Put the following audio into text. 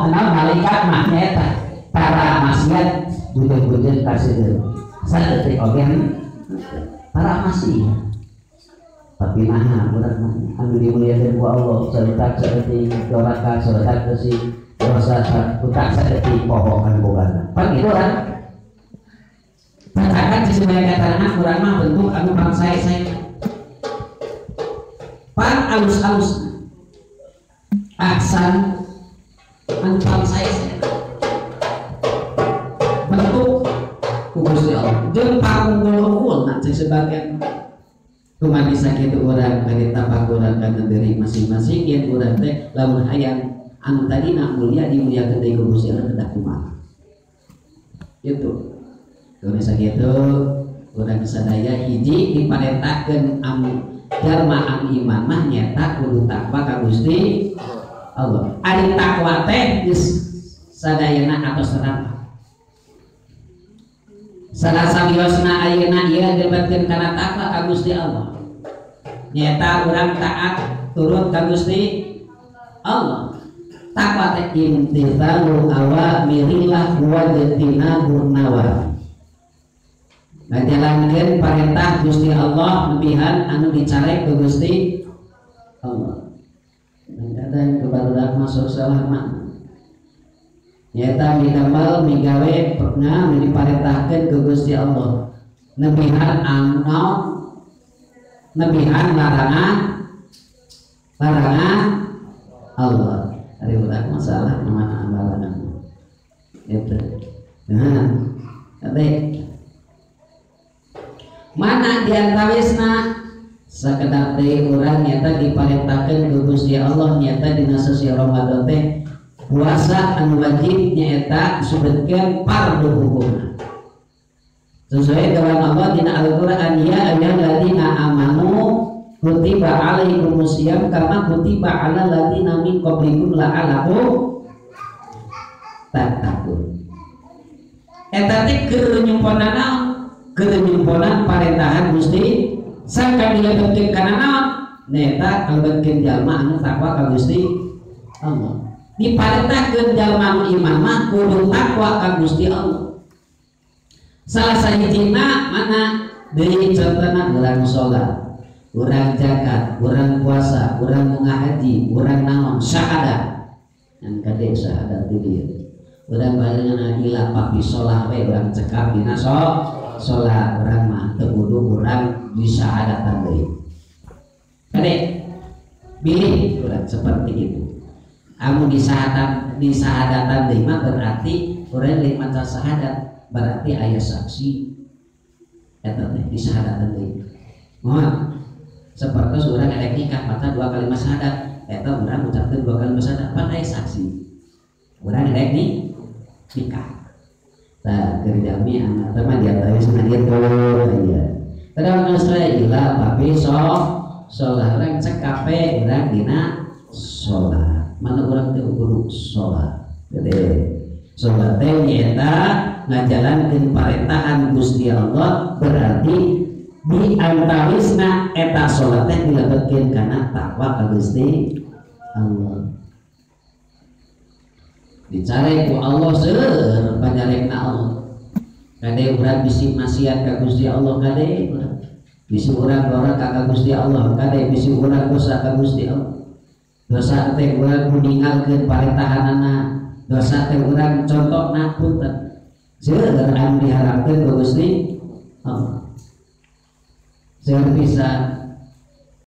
kenal malaikat mah eta para maksiat bujur-bujur kasih saeutik oge para maksiat. Tapi nah urang anu dimuliakeun ku Allah saeutak saeutik doraka saeutak si dosa utak saeutik pohokan boga. Pan kitu kan. Katakan sesuai kata urang mah bentuk anu pang saya pan alus-alus aksan anu pang saya bentuk Gusti Allah jeung pangunggul nanti sebagian kumaha sakitu urang bagi tapakuran kana diri masing-masing yen urang teh lamun hayang anu tadina mulia dimuliakeun deui ku Gusti Allah kedah kumaha kitu. Kalau sakitu urang sadaya hiji diparentahkeun jalma anu iman mah nyata kudu takwa ka Gusti Allah. Ari takwa teh geus sadayana atos neraka. Salasa biosna ayeuna ieu dibatkeun kana takwa ka Gusti Allah. Nyata urang taat turut ka Gusti Allah. Takwa teh imtithalu awamirillah wa ijtinabun nawahi. Ngajalankeun parentah Gusti Allah nepihan anu dicarek ku Gusti Allah. Kadang kebarudak masuk salah makna. Nyata midamel migawe pernah diparentahkeun ku Gusti Allah. Nepihan anu nepihan larangan Allah. Ari ulah masalah mana amalan. Itu. Nah, ade mana diantawisna sakedap deui urang nyata diparentahkeun ku Gusti Allah nyata dina sasi Ramadan teh puasa anu wajib nyaeta disebutkeun fardu hukumna sesuai dengan Allah dina Al-Qur'an ya ayyuhalladzina amanu kutiba alaikumusiyam kama kutiba alal ladzina min qablikum la'allakum tattaqun. Eta teh keur nyumpona naon? Kenyumponan parentahan Gusti sangka dilebetkeun kana naon neta kalebetkeun jalma anu takwa ka Gusti Allah. Diparentahkeun jalma anu iman mah kudu takwa ka Gusti Allah. Salah sahijina mana deui contohna urang salat, urang zakat, urang puasa, urang munggah haji, urang naon syahadat. Yang kade syahadat di dieu. Urang barengan ila papi sholah we urang cekap dina sholat orang mah tegudu orang bisa ada tandai. Kade pilih orang seperti itu. Amun disahadatan deui mah berarti orang lain maca syahadat berarti aya saksi. Eta teh disahadatan deui. Moal seperti urang ada nikah maca 2 kalimat syahadat. Eta urang ucapkeun 2 kalimat syahadat pan aya saksi. Urang ada nikah. Nah, kerjami anak teman dia tahu sengaja tuh, iya. Kadang Australia papi sholat orang cek kafe orang dina sholat. Mana orang tuh guru sholat. Jadi sholat teh nyata ngajalankeun parentahan Gusti Allah berarti di antawisna eta sholat teh dilebetkeun kana takwa ka Gusti Allah. Dicari ku Allah seueur panyarekna Allah. Kade urang bisi maksiat ka Gusti Allah kade urang. Bisi urang doraka ka Gusti Allah, kade bisi urang dosa ka Gusti Allah. Dosa teh urang ninggalkeun parentahanana, dosa teh urang contona punten. Seueur anu diharapkeun ku Gusti Allah. Seueur bisa